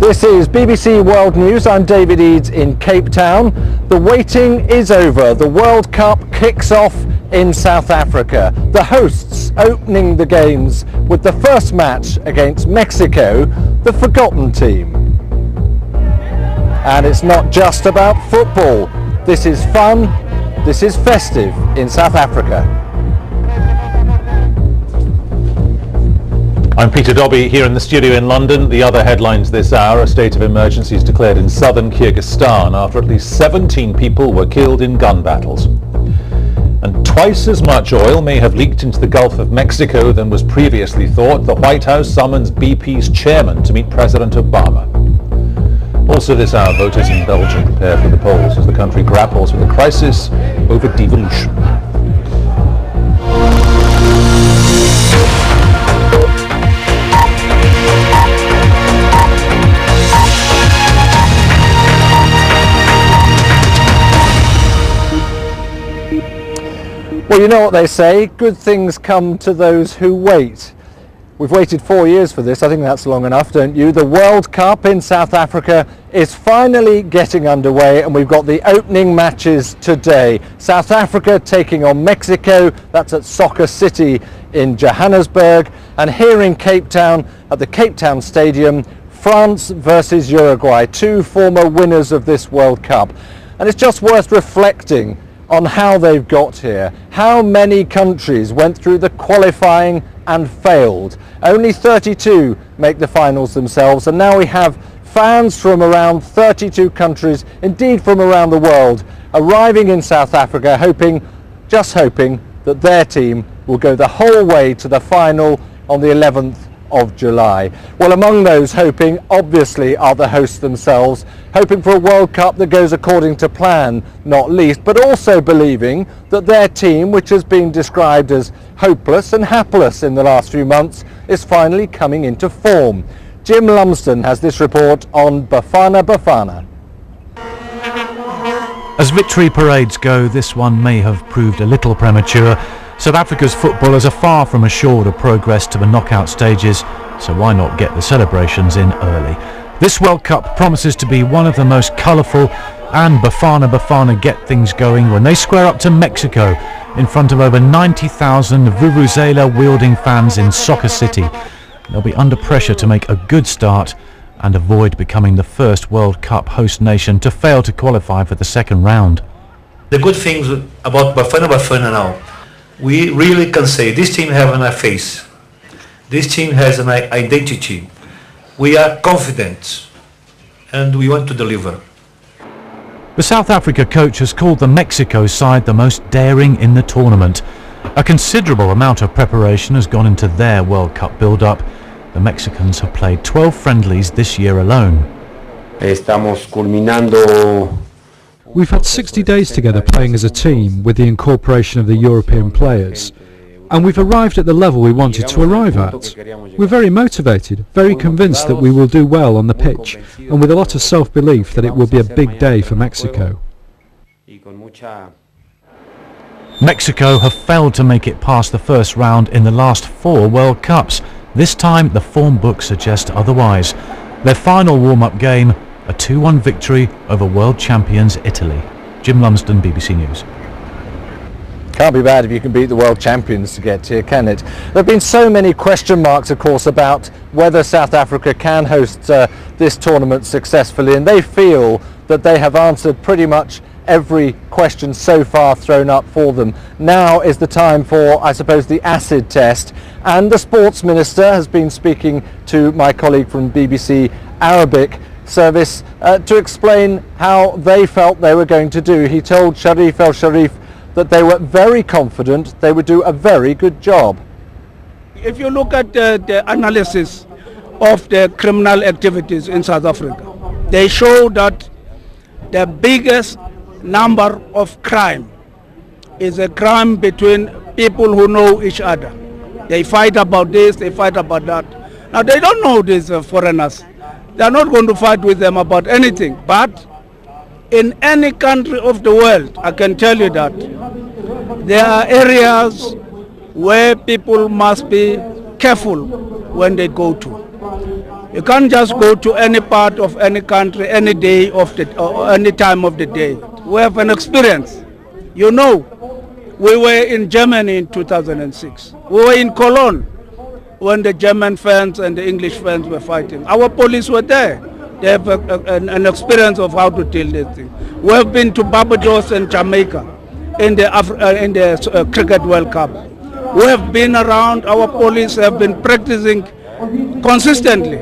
This is BBC World News. I'm David Eads in Cape Town. The waiting is over. The World Cup kicks off in South Africa. The hosts opening the games with the first match against Mexico, the forgotten team. And it's not just about football. This is fun, this is festive in South Africa. I'm Peter Dobby here in the studio in London. The other headlines this hour: a state of emergency is declared in southern Kyrgyzstan after at least 17 people were killed in gun battles. And twice as much oil may have leaked into the Gulf of Mexico than was previously thought. The White House summons BP's chairman to meet President Obama. Also this hour, voters in Belgium prepare for the polls as the country grapples with the crisis over devolution. Well, you know what they say, good things come to those who wait. We've waited 4 years for this. I think that's long enough, don't you? The World Cup in South Africa is finally getting underway, and we've got the opening matches today. South Africa taking on Mexico. That's at Soccer City in Johannesburg. And here in Cape Town, at the Cape Town Stadium, France versus Uruguay, two former winners of this World Cup. And it's just worth reflecting on how they've got here. How many countries went through the qualifying and failed? Only 32 make the finals themselves, and now we have fans from around 32 countries, indeed from around the world, arriving in South Africa, just hoping that their team will go the whole way to the final on the 11th of July. Well, among those hoping, obviously, are the hosts themselves, hoping for a World Cup that goes according to plan, not least, but also believing that their team, which has been described as hopeless and hapless in the last few months, is finally coming into form. Jim Lumsden has this report on Bafana Bafana. As victory parades go, this one may have proved a little premature. South Africa's footballers are far from assured of progress to the knockout stages, so why not get the celebrations in early? This World Cup promises to be one of the most colourful, and Bafana Bafana get things going when they square up to Mexico in front of over 90,000 vuvuzela-wielding fans in Soccer City. They'll be under pressure to make a good start and avoid becoming the first World Cup host nation to fail to qualify for the second round. The good things about Bafana Bafana now, we really can say this team has a face, this team has an identity, we are confident and we want to deliver. The South Africa coach has called the Mexico side the most daring in the tournament. A considerable amount of preparation has gone into their World Cup build-up. The Mexicans have played 12 friendlies this year alone. We've had 60 days together playing as a team with the incorporation of the European players, and we've arrived at the level we wanted to arrive at. We're very motivated, very convinced that we will do well on the pitch, and with a lot of self-belief that it will be a big day for Mexico. Mexico have failed to make it past the first round in the last 4 World Cups. This time the form book suggests otherwise. Their final warm-up game, a 2-1 victory over world champions Italy. Jim Lumsden, BBC News. Can't be bad if you can beat the world champions to get here, can it? There have been so many question marks, of course, about whether South Africa can host this tournament successfully, and they feel that they have answered pretty much every question so far thrown up for them. Now is the time for, I suppose, the acid test, and the sports minister has been speaking to my colleague from BBC Arabic service to explain how they felt they were going to do. He told Sharif El Sharif that they were very confident they would do a very good job. If you look at the analysis of the criminal activities in South Africa, they show that the biggest number of crime is a crime between people who know each other. They fight about this, they fight about that. Now they don't know these foreigners. They are not going to fight with them about anything. But in any country of the world, I can tell you that there are areas where people must be careful when they go to. You can't just go to any part of any country any day of the or any time of the day. We have an experience. You know, we were in Germany in 2006. We were in Cologne when the German fans and the English fans were fighting. Our police were there. They have an experience of how to deal with this thing. We have been to Barbados and Jamaica in the Cricket World Cup. We have been around. Our police have been practicing consistently.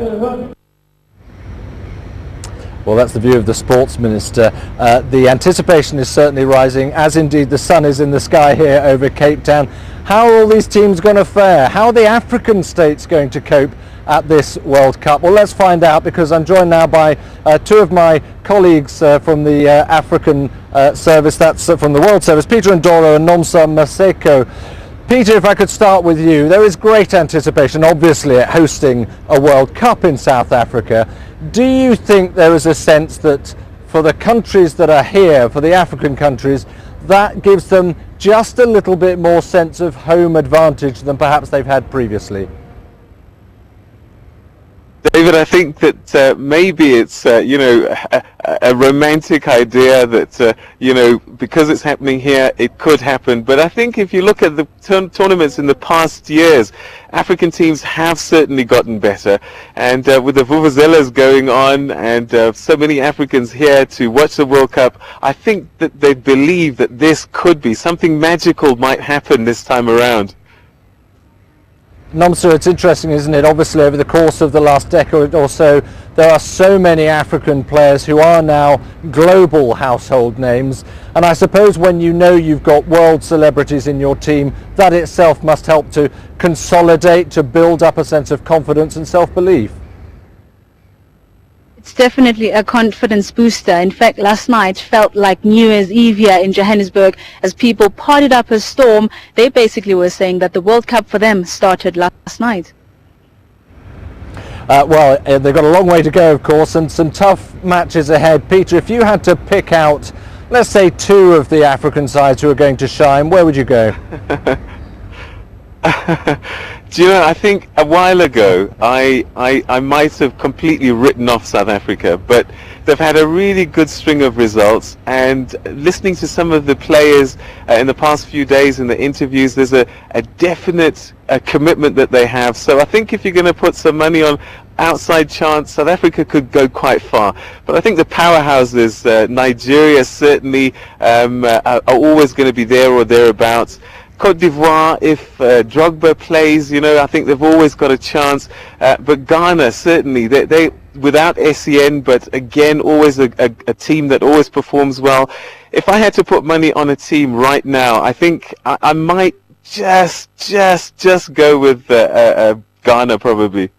Well, that's the view of the Sports Minister. The anticipation is certainly rising, as indeed the sun is in the sky here over Cape Town. How are all these teams going to fare? How are the African states going to cope at this World Cup? Well, let's find out, because I'm joined now by two of my colleagues from the African service, that's from the World Service, Peter Ndoro and Nomsa Maseko. Peter, if I could start with you. There is great anticipation, obviously, at hosting a World Cup in South Africa. Do you think there is a sense that for the countries that are here, for the African countries, that gives them just a little bit more sense of home advantage than perhaps they've had previously? David, I think that maybe it's a romantic idea that because it's happening here, it could happen. But I think if you look at the tournaments in the past years, African teams have certainly gotten better. And with the vuvuzelas going on and so many Africans here to watch the World Cup, I think that they believe that this could be something magical might happen this time around. Nomsa, it's interesting, isn't it? Obviously, over the course of the last decade or so, there are so many African players who are now global household names. And I suppose when you know you've got world celebrities in your team, that itself must help to consolidate, to build up a sense of confidence and self-belief. It's definitely a confidence booster. In fact, last night felt like New Year's Eve here in Johannesburg as people partied up a storm. They basically were saying that the World Cup for them started last night. Well, they've got a long way to go, of course, and some tough matches ahead. Peter, if you had to pick out, let's say, two of the African sides who are going to shine, where would you go? Do you know, I think a while ago I might have completely written off South Africa, but they've had a really good string of results, and listening to some of the players in the past few days in the interviews, there's a definite commitment that they have. So I think if you're going to put some money on outside chance, South Africa could go quite far. But I think the powerhouses, Nigeria certainly are always going to be there or thereabouts. Côte d'Ivoire, if Drogba plays, I think they've always got a chance. But Ghana, certainly, they without SEN, but again, always a team that always performs well. If I had to put money on a team right now, I think I might just go with Ghana, probably.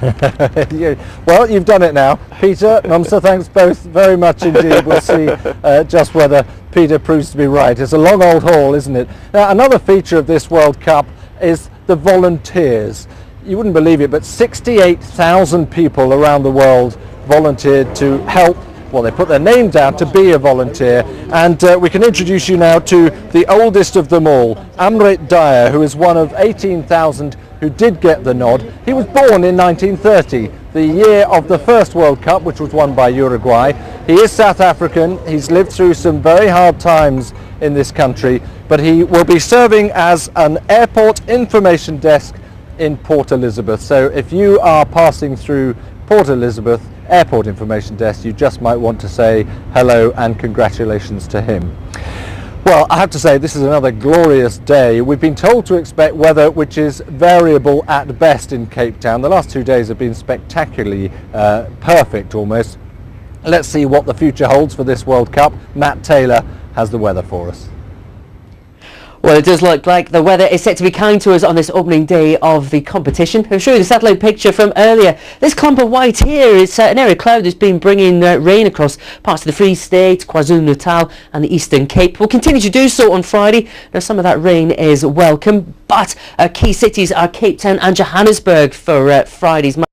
Well, you've done it now. Peter, Nomsa, thanks both very much indeed. We'll see just whether Peter proves to be right. It's a long old haul, isn't it? Now, another feature of this World Cup is the volunteers. You wouldn't believe it, but 68,000 people around the world volunteered to help. Well, they put their name down to be a volunteer, and we can introduce you now to the oldest of them all, Amrit Dyer, who is one of 18,000 who did get the nod. He was born in 1930, the year of the first World Cup, which was won by Uruguay. He is South African. He's lived through some very hard times in this country, but he will be serving as an airport information desk in Port Elizabeth. So if you are passing through Port Elizabeth Airport Information Desk, you just might want to say hello and congratulations to him. Well, I have to say, this is another glorious day. We've been told to expect weather which is variable at best in Cape Town. The last 2 days have been spectacularly perfect almost. Let's see what the future holds for this World Cup. Matt Taylor has the weather for us. Well, it does look like the weather is set to be kind to us on this opening day of the competition. I'll show you the satellite picture from earlier. This clump of white here is an area of cloud that's been bringing rain across parts of the Free State, KwaZulu-Natal and the Eastern Cape. We'll continue to do so on Friday. Now, some of that rain is welcome, but key cities are Cape Town and Johannesburg for Friday's match.